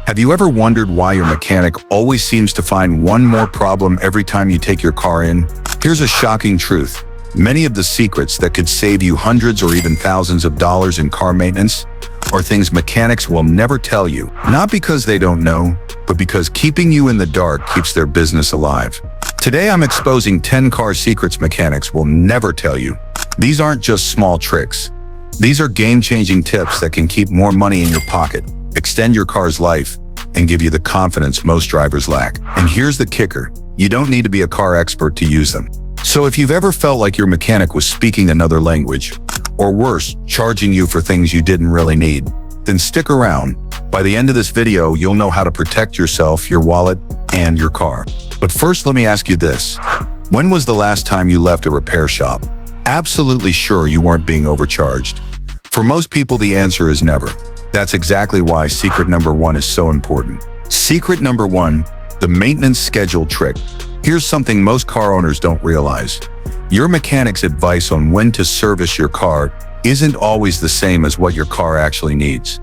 Have you ever wondered why your mechanic always seems to find one more problem every time you take your car in? Here's a shocking truth. Many of the secrets that could save you hundreds or even thousands of dollars in car maintenance are things mechanics will never tell you. Not because they don't know, but because keeping you in the dark keeps their business alive. Today I'm exposing 10 car secrets mechanics will never tell you. These aren't just small tricks. These are game-changing tips that can keep more money in your pocket, extend your car's life, and give you the confidence most drivers lack. And here's the kicker. You don't need to be a car expert to use them. So if you've ever felt like your mechanic was speaking another language, or worse, charging you for things you didn't really need, then stick around. By the end of this video, you'll know how to protect yourself, your wallet, and your car. But first, let me ask you this. When was the last time you left a repair shop absolutely sure you weren't being overcharged? For most people, the answer is never. That's exactly why secret number 1 is so important. Secret number 1, the maintenance schedule trick. Here's something most car owners don't realize. Your mechanic's advice on when to service your car isn't always the same as what your car actually needs.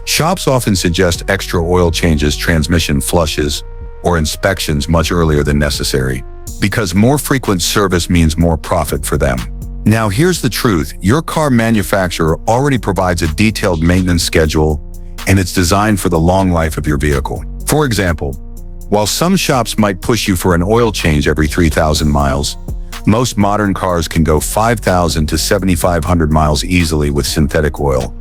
Shops often suggest extra oil changes, transmission flushes, or inspections much earlier than necessary, because more frequent service means more profit for them. Now here's the truth. Your car manufacturer already provides a detailed maintenance schedule, and it's designed for the long life of your vehicle. For example, while some shops might push you for an oil change every 3,000 miles, most modern cars can go 5,000 to 7,500 miles easily with synthetic oil.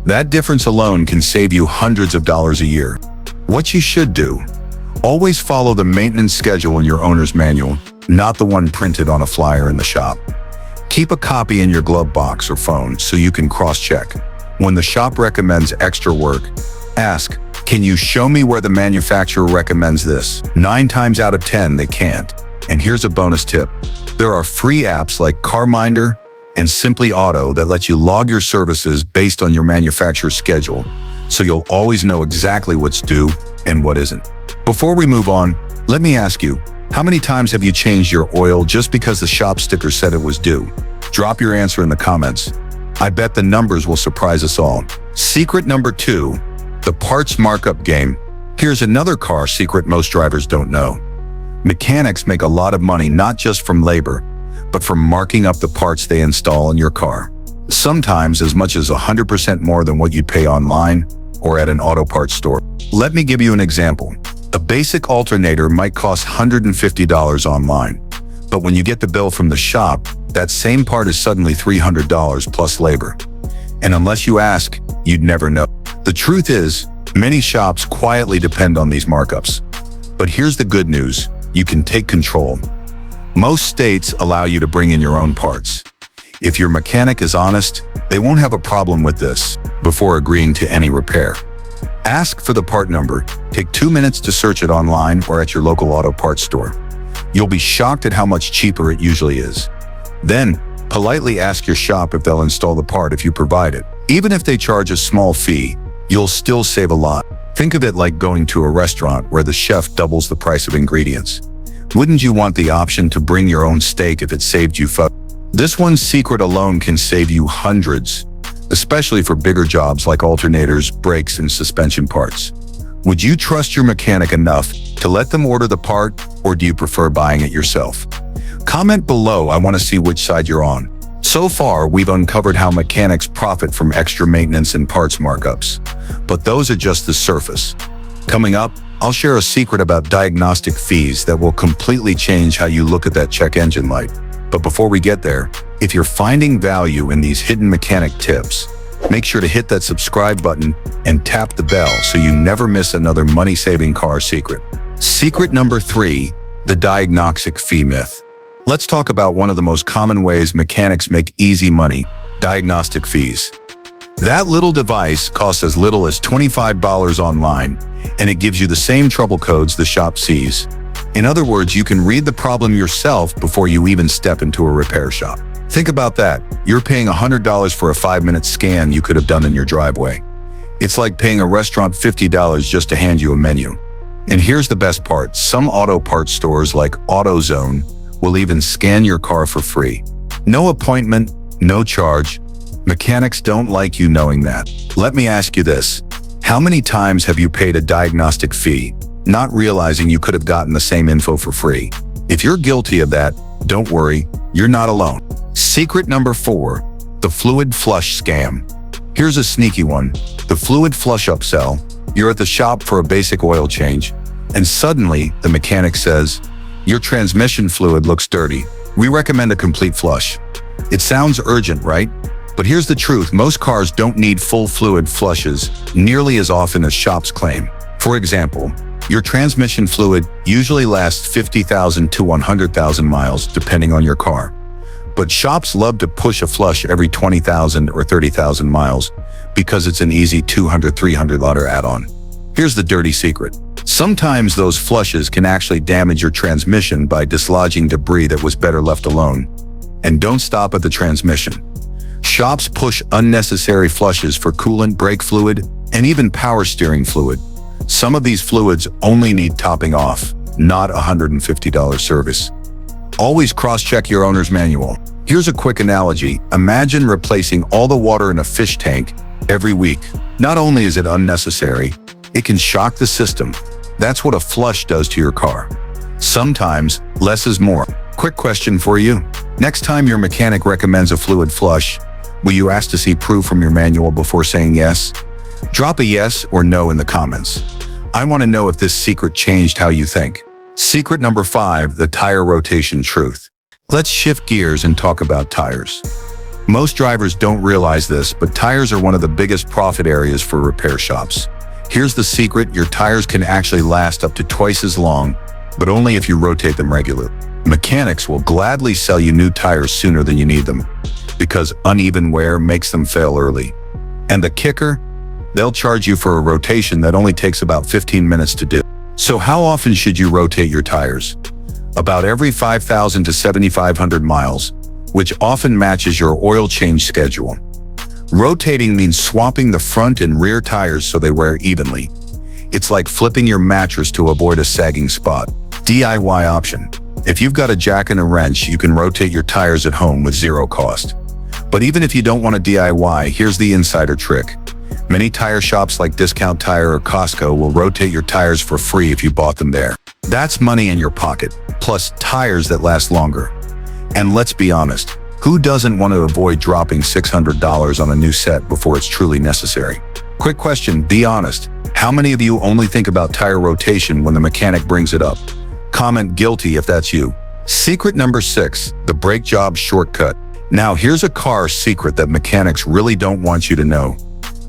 That difference alone can save you hundreds of dollars a year. What you should do: always follow the maintenance schedule in your owner's manual, not the one printed on a flyer in the shop. Keep a copy in your glove box or phone so you can cross-check. When the shop recommends extra work, ask, "Can you show me where the manufacturer recommends this?" 9 times out of 10, they can't. And here's a bonus tip. There are free apps like CarMinder and Simply Auto that let you log your services based on your manufacturer's schedule, so you'll always know exactly what's due and what isn't. Before we move on, let me ask you, how many times have you changed your oil just because the shop sticker said it was due? Drop your answer in the comments. I bet the numbers will surprise us all. Secret number 2, the parts markup game. Here's another car secret most drivers don't know. Mechanics make a lot of money not just from labor, but from marking up the parts they install in your car. Sometimes as much as 100% more than what you'd pay online or at an auto parts store. Let me give you an example. A basic alternator might cost $150 online, but when you get the bill from the shop, that same part is suddenly $300 plus labor. And unless you ask, you'd never know. The truth is, many shops quietly depend on these markups. But here's the good news. You can take control. Most states allow you to bring in your own parts. If your mechanic is honest, they won't have a problem with this before agreeing to any repair. Ask for the part number. Take 2 minutes to search it online or at your local auto parts store. You'll be shocked at how much cheaper it usually is. Then, politely ask your shop if they'll install the part if you provide it. Even if they charge a small fee, you'll still save a lot. Think of it like going to a restaurant where the chef doubles the price of ingredients. Wouldn't you want the option to bring your own steak if it saved you This one secret alone can save you hundreds, especially for bigger jobs like alternators, brakes, and suspension parts. Would you trust your mechanic enough to let them order the part, or do you prefer buying it yourself? Comment below. I want to see which side you're on. So far, we've uncovered how mechanics profit from extra maintenance and parts markups. But those are just the surface. Coming up, I'll share a secret about diagnostic fees that will completely change how you look at that check engine light. But before we get there, if you're finding value in these hidden mechanic tips, make sure to hit that subscribe button and tap the bell so you never miss another money-saving car secret. Secret number 3, the diagnostic fee myth. Let's talk about one of the most common ways mechanics make easy money: diagnostic fees. That little device costs as little as $25 online, and it gives you the same trouble codes the shop sees. In other words, you can read the problem yourself before you even step into a repair shop. Think about that. You're paying $100 for a 5-minute scan you could have done in your driveway. It's like paying a restaurant $50 just to hand you a menu. And here's the best part. Some auto parts stores like AutoZone will even scan your car for free. No appointment, no charge. Mechanics don't like you knowing that. Let me ask you this. How many times have you paid a diagnostic fee, not realizing you could have gotten the same info for free? If you're guilty of that, don't worry, you're not alone. Secret number 4, the fluid flush scam. Here's a sneaky one. The fluid flush upsell. You're at the shop for a basic oil change, and suddenly the mechanic says, "Your transmission fluid looks dirty. We recommend a complete flush." It sounds urgent, right? But here's the truth. Most cars don't need full fluid flushes nearly as often as shops claim. For example, your transmission fluid usually lasts 50,000 to 100,000 miles, depending on your car. But shops love to push a flush every 20,000 or 30,000 miles because it's an easy 200-300 liter add-on. Here's the dirty secret. Sometimes those flushes can actually damage your transmission by dislodging debris that was better left alone. And don't stop at the transmission. Shops push unnecessary flushes for coolant, brake fluid, and even power steering fluid. Some of these fluids only need topping off, not a $150 service. Always cross-check your owner's manual. Here's a quick analogy. Imagine replacing all the water in a fish tank every week. Not only is it unnecessary, it can shock the system. That's what a flush does to your car. Sometimes, less is more. Quick question for you. Next time your mechanic recommends a fluid flush, will you ask to see proof from your manual before saying yes? Drop a yes or no in the comments. I want to know if this secret changed how you think. Secret number 5, the tire rotation truth. Let's shift gears and talk about tires. Most drivers don't realize this, but tires are one of the biggest profit areas for repair shops. Here's the secret. Your tires can actually last up to twice as long, but only if you rotate them regularly. Mechanics will gladly sell you new tires sooner than you need them, because uneven wear makes them fail early. And the kicker? They'll charge you for a rotation that only takes about 15 minutes to do. So how often should you rotate your tires? About every 5,000 to 7,500 miles, which often matches your oil change schedule. Rotating means swapping the front and rear tires so they wear evenly. It's like flipping your mattress to avoid a sagging spot. DIY option. If you've got a jack and a wrench, you can rotate your tires at home with zero cost. But even if you don't want to DIY, here's the insider trick. Many tire shops like Discount Tire or Costco will rotate your tires for free if you bought them there. That's money in your pocket, plus tires that last longer. And let's be honest, who doesn't want to avoid dropping $600 on a new set before it's truly necessary? Quick question, be honest. How many of you only think about tire rotation when the mechanic brings it up? Comment guilty if that's you. Secret number 6, the brake job shortcut. Now here's a car secret that mechanics really don't want you to know.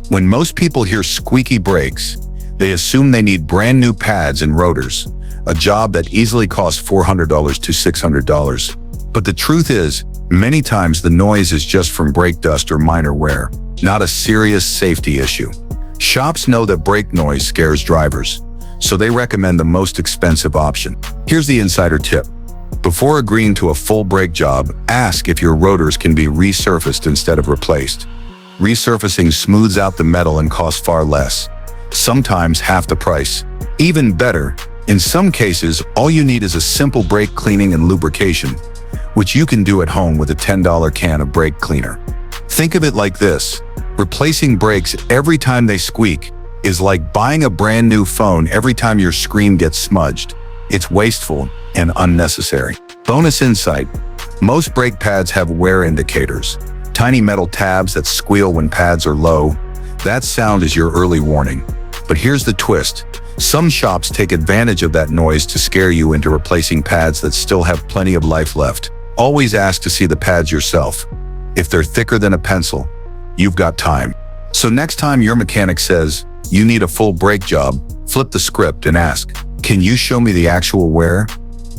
When most people hear squeaky brakes, they assume they need brand new pads and rotors, a job that easily costs $400 to $600. But the truth is, many times the noise is just from brake dust or minor wear, not a serious safety issue. Shops know that brake noise scares drivers, so they recommend the most expensive option. Here's the insider tip. Before agreeing to a full brake job, ask if your rotors can be resurfaced instead of replaced. Resurfacing smooths out the metal and costs far less, sometimes half the price. Even better, in some cases, all you need is a simple brake cleaning and lubrication, which you can do at home with a $10 can of brake cleaner. Think of it like this. Replacing brakes every time they squeak is like buying a brand new phone every time your screen gets smudged. It's wasteful and unnecessary. Bonus insight. Most brake pads have wear indicators, tiny metal tabs that squeal when pads are low. That sound is your early warning. But here's the twist. Some shops take advantage of that noise to scare you into replacing pads that still have plenty of life left. Always ask to see the pads yourself. If they're thicker than a pencil, you've got time. So next time your mechanic says you need a full brake job, flip the script and ask, "Can you show me the actual wear?"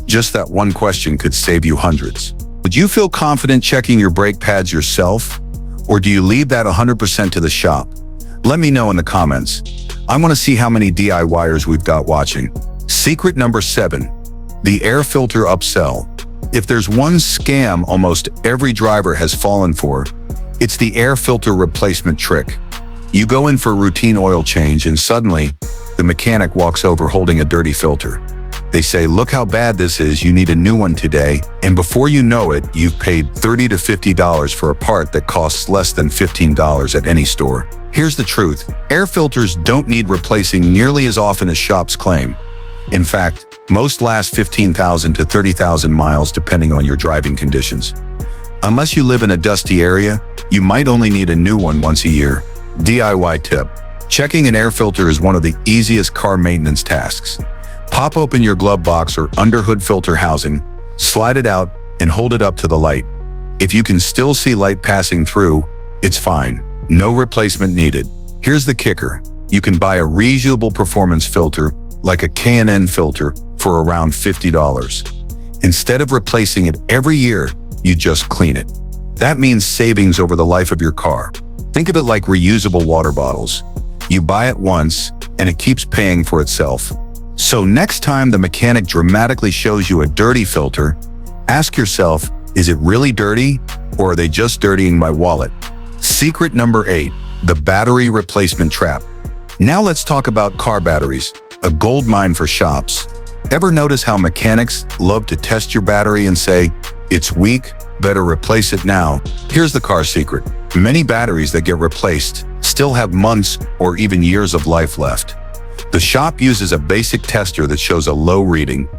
Just that one question could save you hundreds. Would you feel confident checking your brake pads yourself? Or do you leave that 100% to the shop? Let me know in the comments. I want to see how many DIYers we've got watching. Secret number 7, the air filter upsell. If there's one scam almost every driver has fallen for, it's the air filter replacement trick. You go in for a routine oil change and suddenly, the mechanic walks over holding a dirty filter. They say, "Look how bad this is, you need a new one today." And before you know it, you've paid $30 to $50 for a part that costs less than $15 at any store. Here's the truth. Air filters don't need replacing nearly as often as shops claim. In fact, most last 15,000 to 30,000 miles depending on your driving conditions. Unless you live in a dusty area, you might only need a new one once a year. DIY tip. Checking an air filter is one of the easiest car maintenance tasks. Pop open your glove box or underhood filter housing, slide it out, and hold it up to the light. If you can still see light passing through, it's fine. No replacement needed. Here's the kicker. You can buy a reusable performance filter, like a K&N filter, for around $50. Instead of replacing it every year, you just clean it. That means savings over the life of your car. Think of it like reusable water bottles. You buy it once, and it keeps paying for itself. So next time the mechanic dramatically shows you a dirty filter, ask yourself, is it really dirty, or are they just dirtying my wallet? Secret number 8, the battery replacement trap. Now let's talk about car batteries, a gold mine for shops. Ever notice how mechanics love to test your battery and say, it's weak, better replace it now? Here's the car secret. Many batteries that get replaced still have months or even years of life left. The shop uses a basic tester that shows a low reading,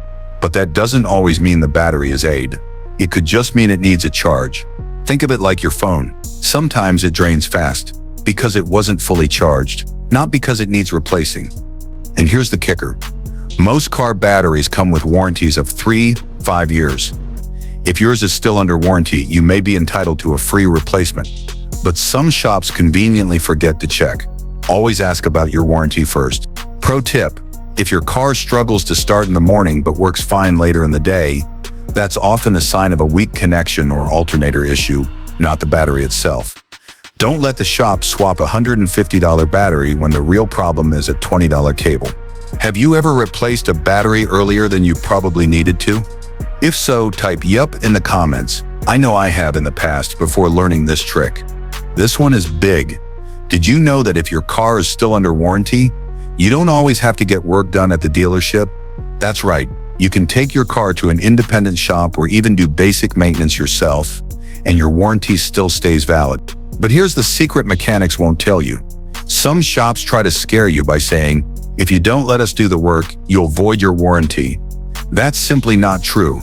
but that doesn't always mean the battery is aged. It could just mean it needs a charge. Think of it like your phone. Sometimes it drains fast because it wasn't fully charged, not because it needs replacing. And here's the kicker. Most car batteries come with warranties of 3-5 years. If yours is still under warranty, you may be entitled to a free replacement. But some shops conveniently forget to check. Always ask about your warranty first. Pro tip, if your car struggles to start in the morning but works fine later in the day, that's often a sign of a weak connection or alternator issue, not the battery itself. Don't let the shop swap a $150 battery when the real problem is a $20 cable. Have you ever replaced a battery earlier than you probably needed to? If so, type yup in the comments. I know I have in the past before learning this trick. This one is big. Did you know that if your car is still under warranty, you don't always have to get work done at the dealership? That's right. You can take your car to an independent shop or even do basic maintenance yourself, and your warranty still stays valid. But here's the secret mechanics won't tell you. Some shops try to scare you by saying, if you don't let us do the work, you'll void your warranty. That's simply not true.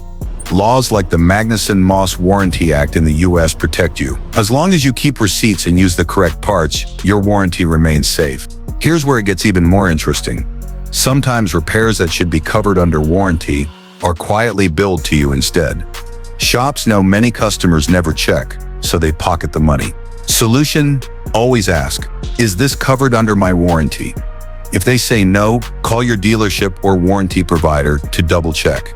Laws like the Magnuson-Moss Warranty Act in the US protect you. As long as you keep receipts and use the correct parts, your warranty remains safe. Here's where it gets even more interesting. Sometimes repairs that should be covered under warranty are quietly billed to you instead. Shops know many customers never check, so they pocket the money. Solution: always ask, is this covered under my warranty? If they say no, call your dealership or warranty provider to double check.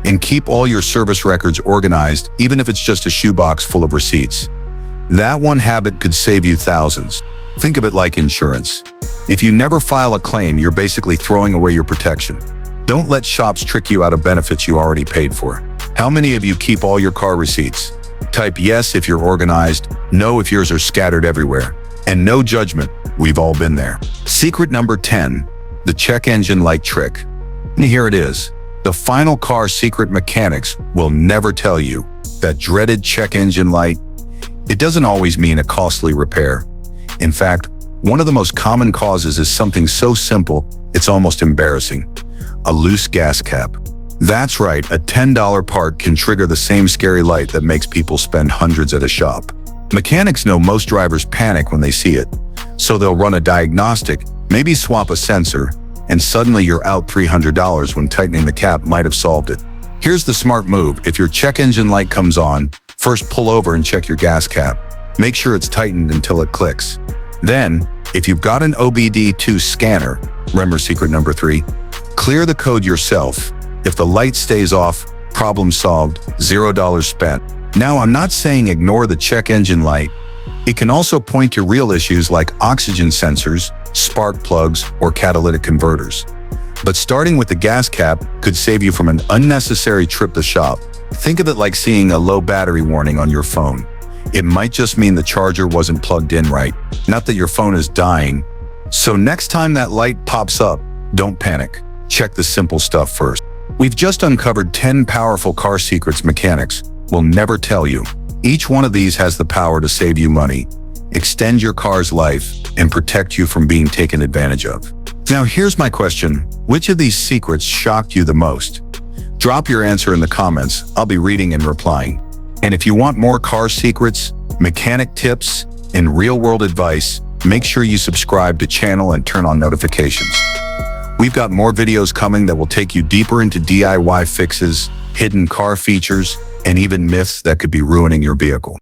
And keep all your service records organized, even if it's just a shoebox full of receipts. That one habit could save you thousands. Think of it like insurance. If you never file a claim, you're basically throwing away your protection. Don't let shops trick you out of benefits you already paid for. How many of you keep all your car receipts? Type yes if you're organized, no if yours are scattered everywhere. And no judgment, we've all been there. Secret number 10, the check engine light trick. And here it is. The final car secret mechanics will never tell you. That dreaded check engine light, it doesn't always mean a costly repair. In fact, one of the most common causes is something so simple, it's almost embarrassing. A loose gas cap. That's right, a $10 part can trigger the same scary light that makes people spend hundreds at a shop. Mechanics know most drivers panic when they see it, so they'll run a diagnostic, maybe swap a sensor, and suddenly you're out $300 when tightening the cap might have solved it. Here's the smart move. If your check engine light comes on, first pull over and check your gas cap. Make sure it's tightened until it clicks. Then, if you've got an OBD2 scanner, remember secret number 3, clear the code yourself. If the light stays off, problem solved, $0 spent. Now, I'm not saying ignore the check engine light. It can also point to real issues like oxygen sensors, spark plugs, or catalytic converters. But starting with the gas cap could save you from an unnecessary trip to shop. Think of it like seeing a low battery warning on your phone. It might just mean the charger wasn't plugged in right, not that your phone is dying. So next time that light pops up, don't panic. Check the simple stuff first. We've just uncovered 10 powerful car secrets mechanics will never tell you. Each one of these has the power to save you money, extend your car's life, and protect you from being taken advantage of. Now here's my question. Which of these secrets shocked you the most? Drop your answer in the comments. I'll be reading and replying. And if you want more car secrets, mechanic tips, and real-world advice, make sure you subscribe to the channel and turn on notifications. We've got more videos coming that will take you deeper into DIY fixes, hidden car features, and even myths that could be ruining your vehicle.